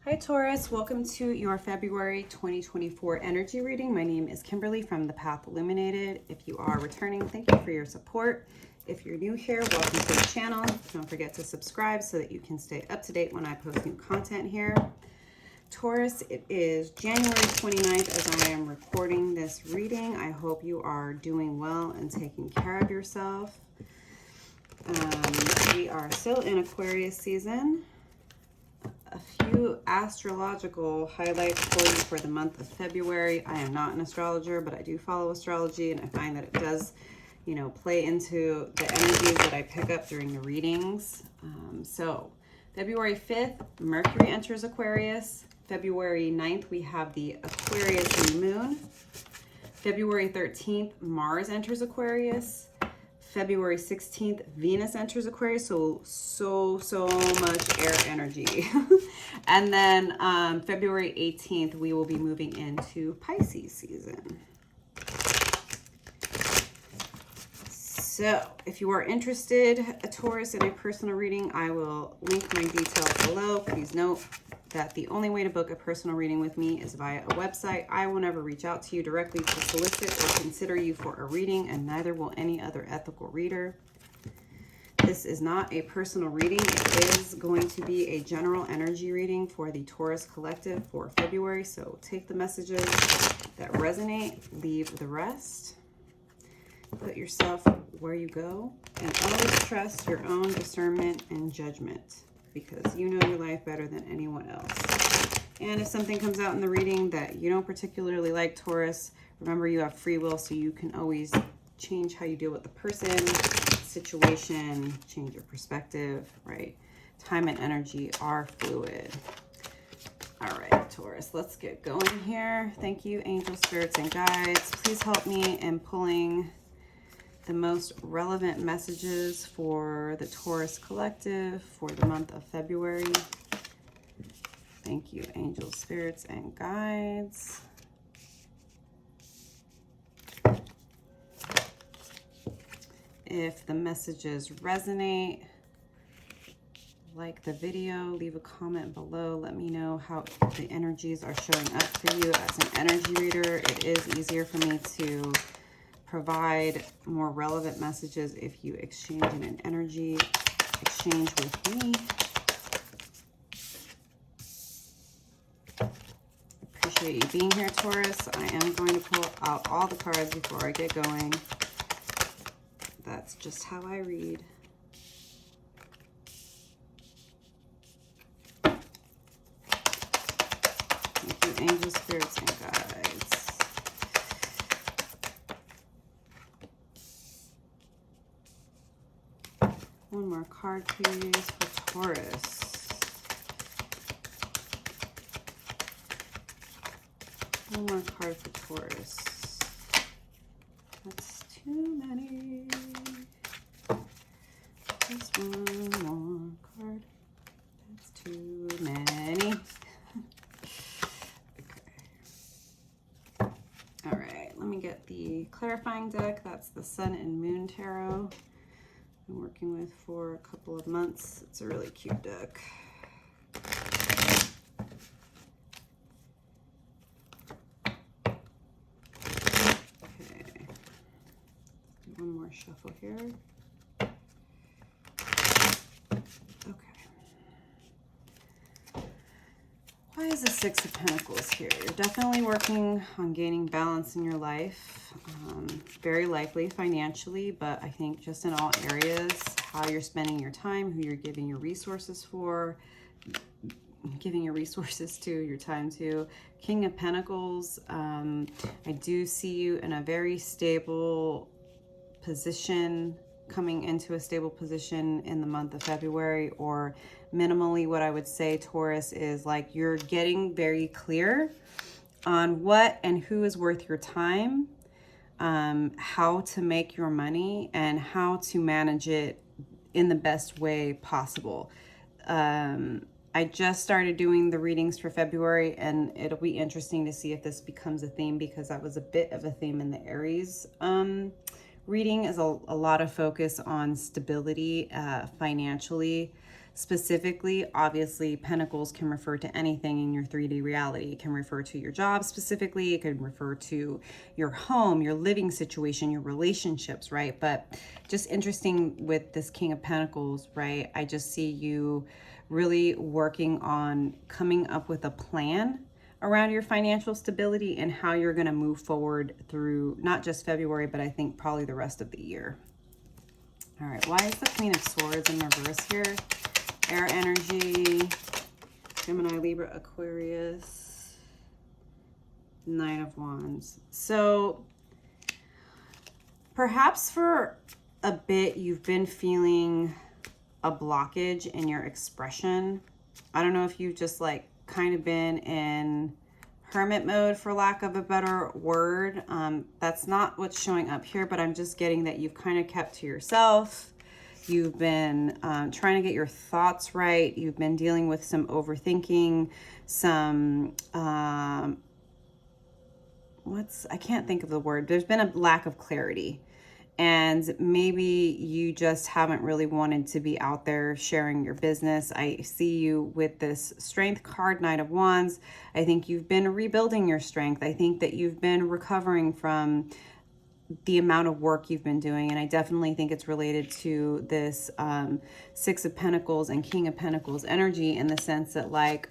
Hi Taurus, welcome to your February 2024 energy reading. My name is Kimberly from the Path Illuminated. If you are returning, thank you for your support. If you're new here, welcome to the channel. Don't forget to subscribe so that you can stay up to date when I post new content here. Taurus, it is January 29th as I am recording this reading. I hope you are doing well and taking care of yourself. We are still in Aquarius season. A few astrological highlights for you for the month of February. I am not an astrologer, but I do follow astrology, and I find that it does, play into the energies that I pick up during the readings. So February 5th, Mercury enters Aquarius. February 9th, we have the Aquarius moon. February 13th, Mars enters Aquarius. February 16th, Venus enters Aquarius, so much air energy. And then February 18th, we will be moving into Pisces season. So if you are interested, a Taurus, in a personal reading, I will link my details below. Please note that the only way to book a personal reading with me is via a website. I will never reach out to you directly to solicit or consider you for a reading, and neither will any other ethical reader. This is not a personal reading. It is going to be a general energy reading for the Taurus collective for February. So take the messages that resonate, leave the rest. Put yourself where you go, and always trust your own discernment and judgment, because you know your life better than anyone else. And if something comes out in the reading that you don't particularly like, Taurus, remember you have free will, so you can always change how you deal with the person, situation, change your perspective, right? Time and energy are fluid. All right, Taurus, let's get going here. Thank you, angel spirits and guides. Please help me in pulling the most relevant messages for the Taurus collective for the month of February. Thank you, angel spirits and guides. If the messages resonate, like the video, leave a comment below. Let me know how the energies are showing up for you. As an energy reader, it is easier for me to provide more relevant messages if you exchange in an energy exchange with me. Appreciate you being here, Taurus. I am going to pull out all the cards before I get going. That's just how I read. Thank you, angel spirits and guides. One more card, please, for Taurus. One more card for Taurus. That's too many. Just one more card. That's too many. Okay. All right, let me get the clarifying deck. That's the Sun and Moon Tarot. Been working with for a couple of months. It's a really cute deck. Okay, one more shuffle here. Okay. Why is the Six of Pentacles here? You're definitely working on gaining balance in your life. Very likely financially, but I think just in all areas, how you're spending your time, who you're giving your resources for, giving your resources to, your time to. King of Pentacles, I do see you in a very stable position, coming into a stable position in the month of February, or minimally what I would say, Taurus, is like you're getting very clear on what and who is worth your time, how to make your money, and how to manage it in the best way possible. I just started doing the readings for February, and it'll be interesting to see if this becomes a theme, because that was a bit of a theme in the Aries reading, is a lot of focus on stability financially. specifically. Obviously, pentacles can refer to anything in your 3D reality. It can refer to your job specifically. It could refer to your home, your living situation, your relationships, right? But just interesting with this King of Pentacles, right? I just see you really working on coming up with a plan around your financial stability and how you're going to move forward through not just February, but I think probably the rest of the year. All right, why is the Queen of Swords in reverse here? Air energy, Gemini, Libra, Aquarius, Nine of Wands. So perhaps for a bit you've been feeling a blockage in your expression. I don't know if you've just like kind of been in hermit mode, for lack of a better word. That's not what's showing up here, but I'm just getting that you've kind of kept to yourself. You've been trying to get your thoughts right. You've been dealing with some overthinking, some, I can't think of the word. There's been a lack of clarity. And maybe you just haven't really wanted to be out there sharing your business. I see you with this Strength card, Knight of Wands. I think you've been rebuilding your strength. I think that you've been recovering from the amount of work you've been doing. And I definitely think it's related to this Six of Pentacles and King of Pentacles energy, in the sense that, like,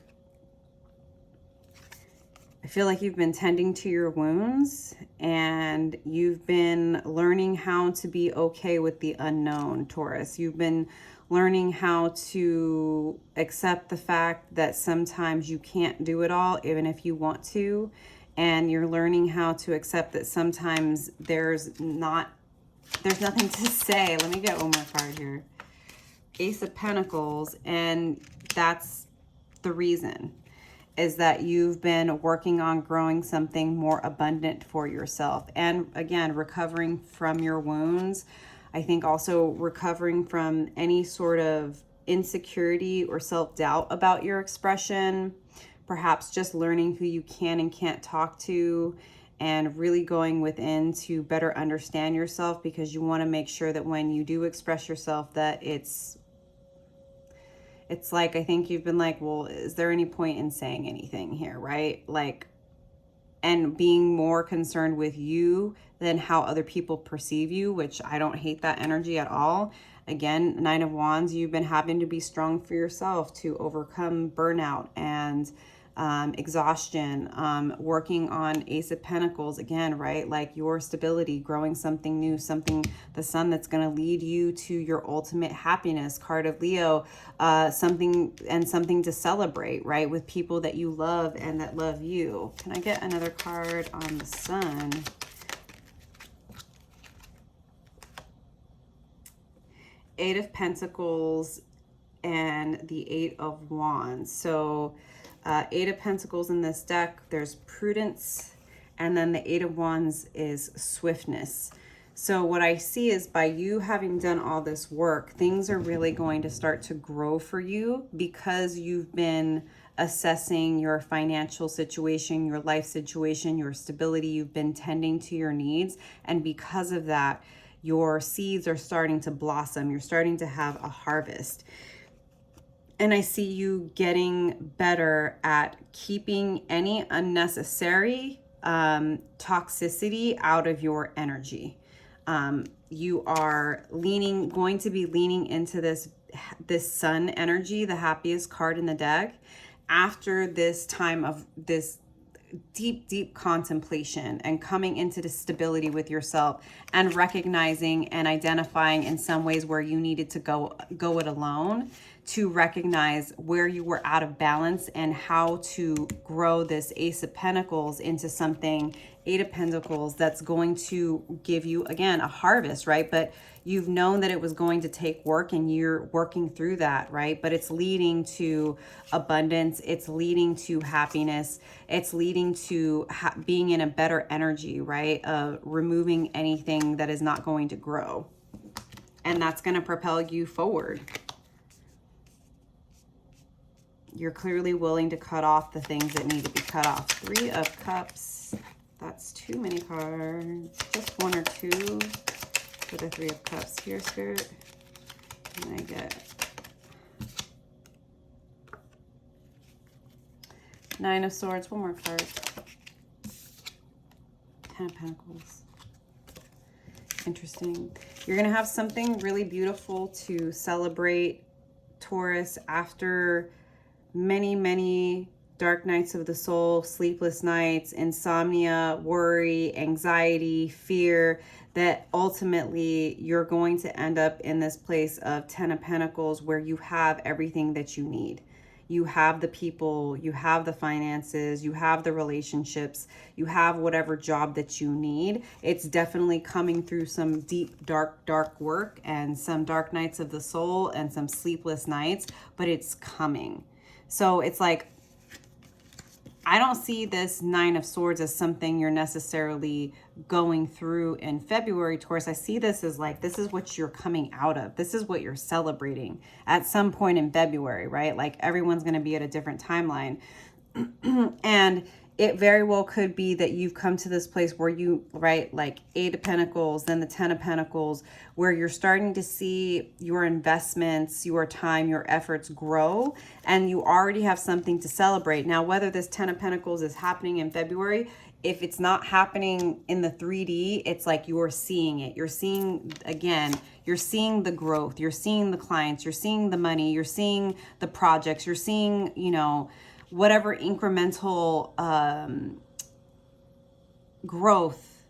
I feel like you've been tending to your wounds and you've been learning how to be okay with the unknown, Taurus. You've been learning how to accept the fact that sometimes you can't do it all, even if you want to. And you're learning how to accept that sometimes there's nothing to say. Let me get one more card here. Ace of Pentacles, and that's the reason, is that you've been working on growing something more abundant for yourself. And again, recovering from your wounds. I think also recovering from any sort of insecurity or self-doubt about your expression. Perhaps just learning who you can and can't talk to, and really going within to better understand yourself, because you want to make sure that when you do express yourself, that it's like, I think you've been like, well, is there any point in saying anything here, right? Like, and being more concerned with you than how other people perceive you, which I don't hate that energy at all. Again, Nine of Wands, you've been having to be strong for yourself to overcome burnout and exhaustion, working on Ace of Pentacles again, right? Like your stability, growing something new, something, the sun that's going to lead you to your ultimate happiness. Card of Leo, something to celebrate, right? With people that you love and that love you. Can I get another card on the sun? Eight of Pentacles and the Eight of Wands. So Eight of Pentacles in this deck, there's prudence, and then the Eight of Wands is swiftness. So what I see is, by you having done all this work, things are really going to start to grow for you, because you've been assessing your financial situation, your life situation, your stability. You've been tending to your needs, and because of that, your seeds are starting to blossom. You're starting to have a harvest. And I see you getting better at keeping any unnecessary toxicity out of your energy. You are going to be leaning into this sun energy, the happiest card in the deck, after this time of this deep contemplation and coming into the stability with yourself, and recognizing and identifying in some ways where you needed to go it alone, to recognize where you were out of balance and how to grow this Ace of Pentacles into something, Eight of Pentacles, that's going to give you, again, a harvest, right? But you've known that it was going to take work, and you're working through that, right? But it's leading to abundance. It's leading to happiness. It's leading to being in a better energy, right? Removing anything that is not going to grow. And that's going to propel you forward. You're clearly willing to cut off the things that need to be cut off. Three of Cups. That's too many cards. Just one or two for the Three of Cups here, Spirit. And I get Nine of Swords, one more card. Ten of Pentacles. Interesting. You're going to have something really beautiful to celebrate, Taurus, after many, many dark nights of the soul, sleepless nights, insomnia, worry, anxiety, fear, that ultimately you're going to end up in this place of Ten of Pentacles where you have everything that you need. You have the people, you have the finances, you have the relationships, you have whatever job that you need. It's definitely coming through some deep, dark work and some dark nights of the soul and some sleepless nights, but it's coming. So it's like, I don't see this Nine of Swords as something you're necessarily going through in February, Taurus. I see this as like, this is what you're coming out of. This is what you're celebrating at some point in February, right? Like everyone's going to be at a different timeline. And it very well could be that you've come to this place where you, right, like Eight of Pentacles, then the Ten of Pentacles, where you're starting to see your investments, your time, your efforts grow, and you already have something to celebrate. Now, whether this Ten of Pentacles is happening in February, if it's not happening in the 3D, it's like you're seeing it. You're seeing, again, you're seeing the growth, you're seeing the clients, you're seeing the money, you're seeing the projects, you're seeing, you know, whatever incremental growth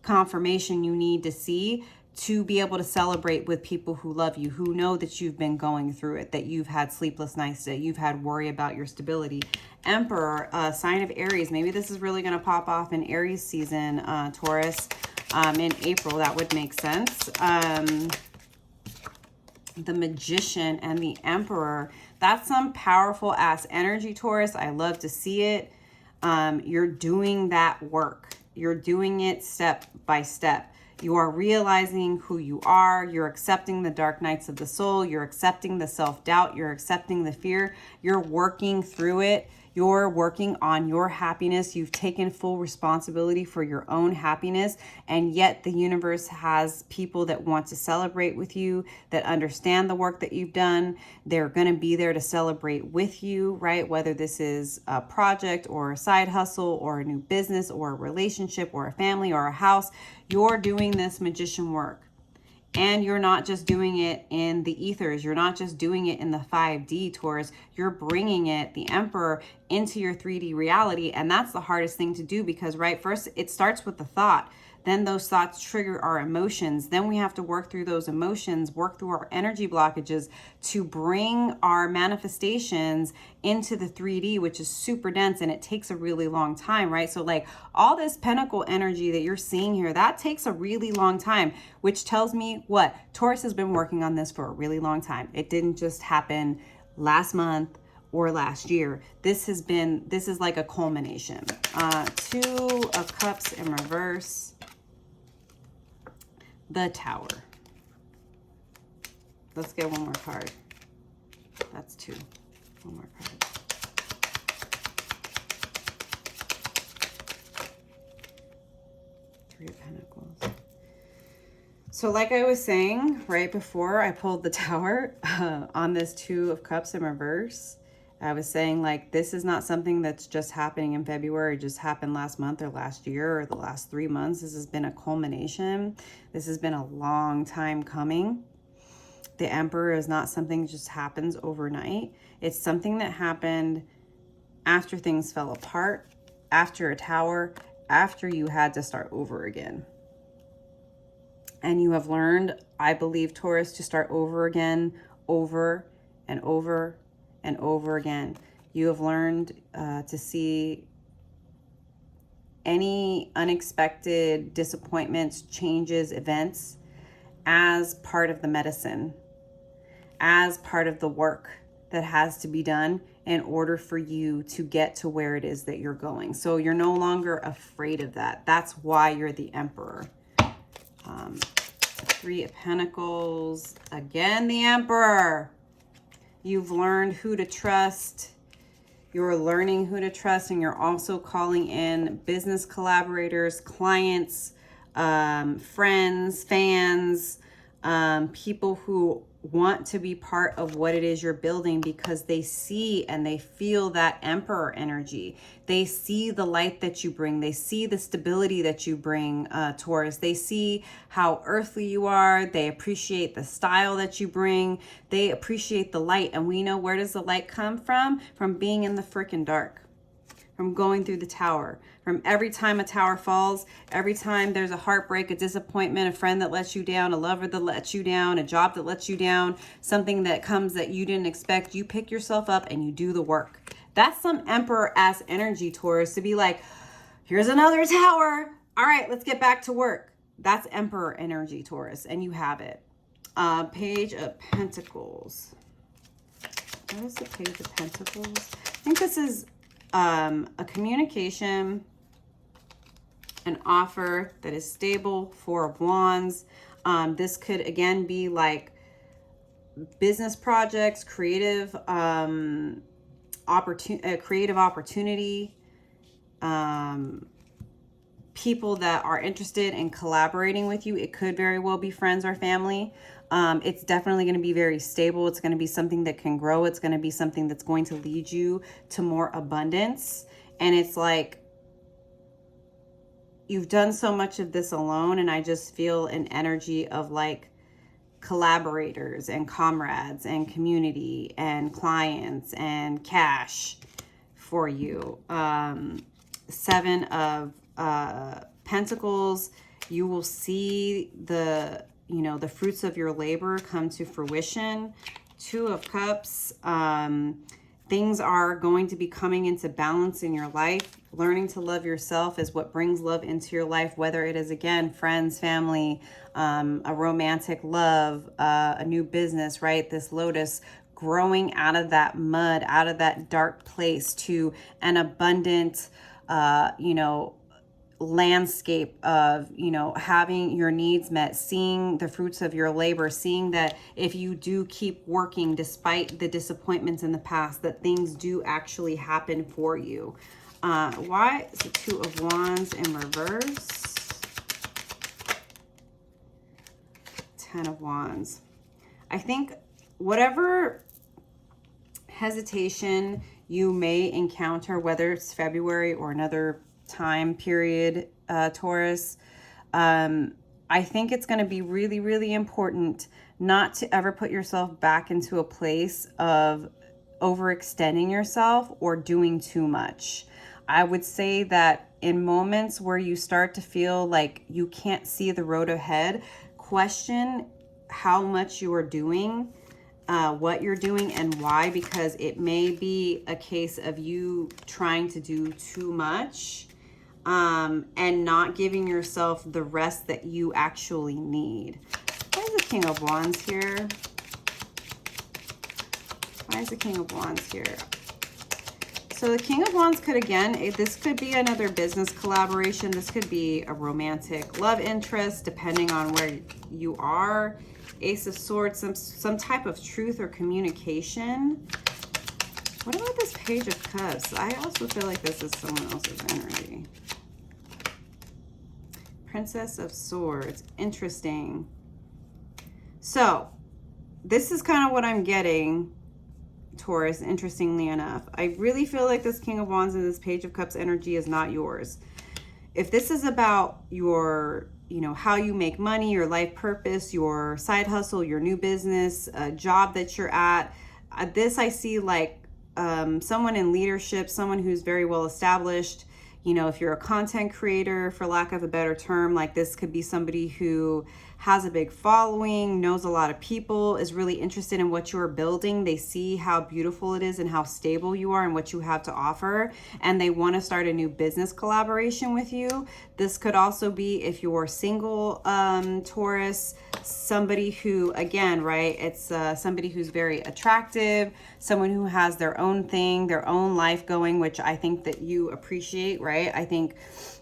confirmation you need to see to be able to celebrate with people who love you, who know that you've been going through it, that you've had sleepless nights, that you've had worry about your stability. Emperor, sign of Aries. Maybe this is really going to pop off in Aries season, Taurus, in April. That would make sense. The Magician and the Emperor. That's some powerful ass energy, Taurus. I love to see it. You're doing that work. You're doing it step by step. You are realizing who you are. You're accepting the dark nights of the soul. You're accepting the self-doubt. You're accepting the fear. You're working through it. You're working on your happiness. You've taken full responsibility for your own happiness. And yet the universe has people that want to celebrate with you, that understand the work that you've done. They're going to be there to celebrate with you, right? Whether this is a project or a side hustle or a new business or a relationship or a family or a house, you're doing this magician work. And you're not just doing it in the ethers. You're not just doing it in the 5D, Taurus. You're bringing it, the Emperor, into your 3D reality. And that's the hardest thing to do because, right, first it starts with the thought. Then those thoughts trigger our emotions. Then we have to work through those emotions, work through our energy blockages to bring our manifestations into the 3D, which is super dense, and it takes a really long time, right? So like all this pentacle energy that you're seeing here, that takes a really long time, which tells me what? Taurus has been working on this for a really long time. It didn't just happen last month or last year. This is like a culmination. Two of Cups in reverse. The Tower. Let's get one more card. That's two. One more card. Three of Pentacles. So like I was saying right before I pulled the Tower on this Two of Cups in reverse, I was saying like this is not something that's just happening in February. It just happened last month or last year or the last 3 months. This has been a culmination. This has been a long time coming. The Emperor is not something that just happens overnight. It's something that happened after things fell apart, after a Tower, after you had to start over again. And you have learned, I believe, Taurus, to start over again, over and over and over again. You have learned to see any unexpected disappointments, changes, events as part of the medicine, as part of the work that has to be done in order for you to get to where it is that you're going. So you're no longer afraid of that. That's why you're the Emperor. Three of Pentacles. Again, the Emperor. You've learned who to trust. You're learning who to trust, and you're also calling in business collaborators, clients, friends, fans, People who want to be part of what it is you're building because they see and they feel that Emperor energy. They see the light that you bring. They see the stability that you bring, Taurus. They see how earthly you are. They appreciate the style that you bring. They appreciate the light. And we know, where does the light come from? From being in the freaking dark. From going through the tower, from every time a tower falls, every time there's a heartbreak, a disappointment, a friend that lets you down, a lover that lets you down, a job that lets you down, something that comes that you didn't expect, you pick yourself up and you do the work. That's some Emperor-ass energy, Taurus, to be like, here's another tower. All right, let's get back to work. That's Emperor energy, Taurus, and you have it. Page of Pentacles. What is the Page of Pentacles? I think this is a communication, an offer that is stable. Four of Wands. This could again be like business projects, creative opportunity, people that are interested in collaborating with you. It could very well be friends or family. It's definitely going to be very stable. It's going to be something that can grow. It's going to be something that's going to lead you to more abundance. And it's like, you've done so much of this alone, and I just feel an energy of like collaborators and comrades and community and clients and cash for you. Seven of Pentacles. You will see the fruits of your labor come to fruition. Two of Cups. Things are going to be coming into balance in your life. Learning to love yourself is what brings love into your life, whether it is, again, friends, family, a romantic love, a new business, right? This Lotus, growing out of that mud, out of that dark place to an abundant, landscape of, having your needs met, seeing the fruits of your labor, seeing that if you do keep working despite the disappointments in the past, that things do actually happen for you. Why is the Two of Wands in reverse? Ten of Wands. I think whatever hesitation you may encounter, whether it's February or another time period, Taurus, I think it's going to be really, really important not to ever put yourself back into a place of overextending yourself or doing too much. I would say that in moments where you start to feel like you can't see the road ahead, question how much you are doing, what you're doing, and why, because it may be a case of you trying to do too much, and not giving yourself the rest that you actually need. Why is the King of Wands here? Why is the King of Wands here? So the King of Wands could, again, this could be another business collaboration. This could be a romantic love interest, depending on where you are. Ace of Swords, some type of truth or communication. What about this Page of Cups? I also feel like this is someone else's energy. Princess of Swords. Interesting. So this is kind of what I'm getting, Taurus, interestingly enough. I really feel like this King of Wands and this Page of Cups energy is not yours. If this is about your, how you make money, your life purpose, your side hustle, your new business, a job that you're at, this I see like someone in leadership, someone who's very well established. If you're a content creator, for lack of a better term, like this could be somebody who has a big following, knows a lot of people, is really interested in what you're building. They see how beautiful it is and how stable you are and what you have to offer, and they want to start a new business collaboration with you. This could also be, if you're single, Taurus, somebody who, again, right, it's somebody who's very attractive, someone who has their own thing, their own life going, which I think that you appreciate, right? I think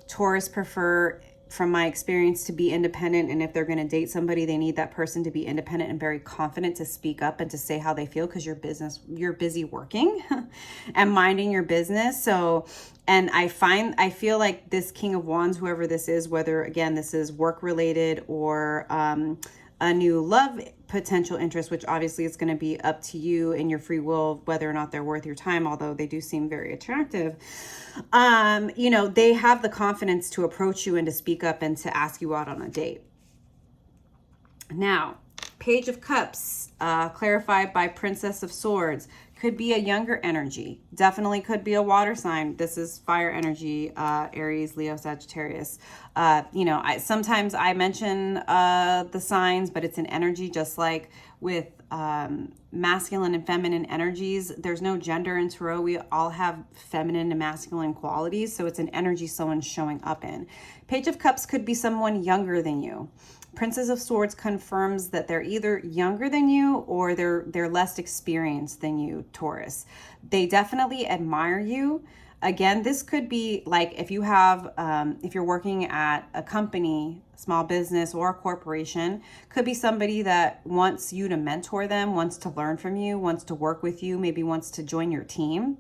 Taurus prefer, from my experience, to be independent, and if they're going to date somebody, they need that person to be independent and very confident to speak up and to say how they feel, because you're busy working and minding your business. So, and I feel like this King of Wands, whoever this is, whether again this is work related or a new love potential interest, which obviously is going to be up to you and your free will, whether or not they're worth your time, although they do seem very attractive. You know, they have the confidence to approach you and to speak up and to ask you out on a date. Now, Page of Cups, clarified by Princess of Swords, could be a younger energy. Definitely could be a water sign. This is fire energy, Aries, Leo, Sagittarius. You know, sometimes I mention the signs, but it's an energy, just like with masculine and feminine energies. There's no gender in tarot. We all have feminine and masculine qualities, so it's an energy someone's showing up in. Page of Cups could be someone younger than you. Princess of Swords confirms that they're either younger than you or they're less experienced than you, Taurus. They definitely admire you. Again, this could be like if you have, if you're working at a company, small business, or a corporation, could be somebody that wants you to mentor them, wants to learn from you, wants to work with you, maybe wants to join your team.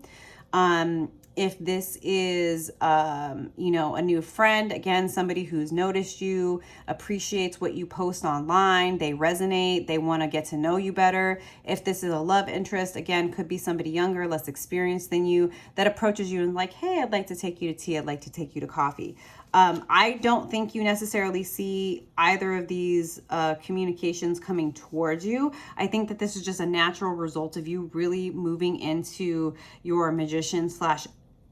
If this is, you know, a new friend, again, somebody who's noticed you, appreciates what you post online, they resonate, they want to get to know you better. If this is a love interest, again, could be somebody younger, less experienced than you that approaches you and like, hey, I'd like to take you to tea. I'd like to take you to coffee. I don't think you necessarily see either of these communications coming towards you. I think that this is just a natural result of you really moving into your magician /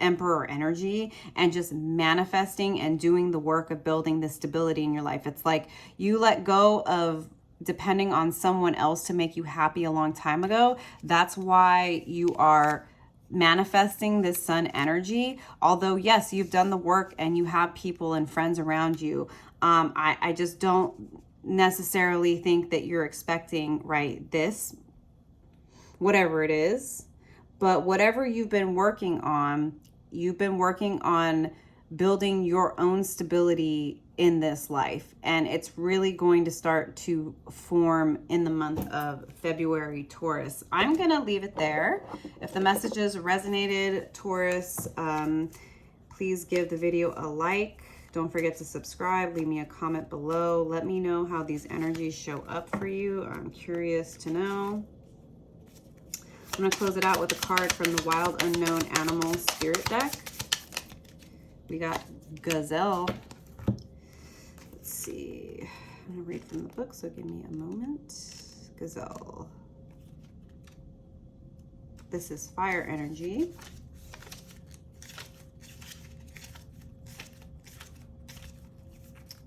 emperor energy and just manifesting and doing the work of building the stability in your life. It's like you let go of depending on someone else to make you happy a long time ago. That's why you are manifesting this sun energy. Although yes, you've done the work and you have people and friends around you. I just don't necessarily think that you're expecting, right, this, whatever it is. But whatever you've been working on building your own stability in this life. And it's really going to start to form in the month of February, Taurus. I'm going to leave it there. If the messages resonated, Taurus, please give the video a like. Don't forget to subscribe. Leave me a comment below. Let me know how these energies show up for you. I'm curious to know. I'm going to close it out with a card from the Wild Unknown Animal Spirit deck. We got Gazelle. Let's see. I'm going to read from the book, so give me a moment. Gazelle. This is fire energy.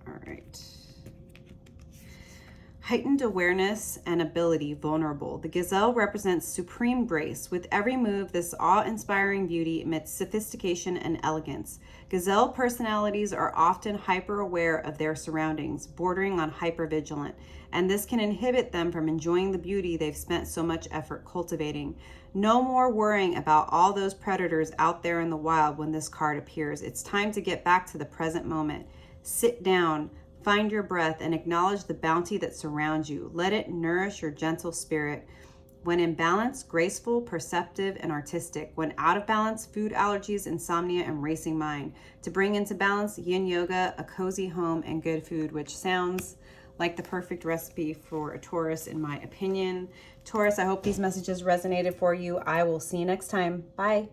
All right. Heightened awareness and ability, vulnerable. The gazelle represents supreme grace. With every move, this awe-inspiring beauty emits sophistication and elegance. Gazelle personalities are often hyper-aware of their surroundings, bordering on hyper-vigilant, and this can inhibit them from enjoying the beauty they've spent so much effort cultivating. No more worrying about all those predators out there in the wild when this card appears. It's time to get back to the present moment. Sit down. Find your breath and acknowledge the bounty that surrounds you. Let it nourish your gentle spirit. When in balance, graceful, perceptive, and artistic. When out of balance, food allergies, insomnia, and racing mind. To bring into balance, yin yoga, a cozy home, and good food, which sounds like the perfect recipe for a Taurus, in my opinion. Taurus, I hope these messages resonated for you. I will see you next time. Bye.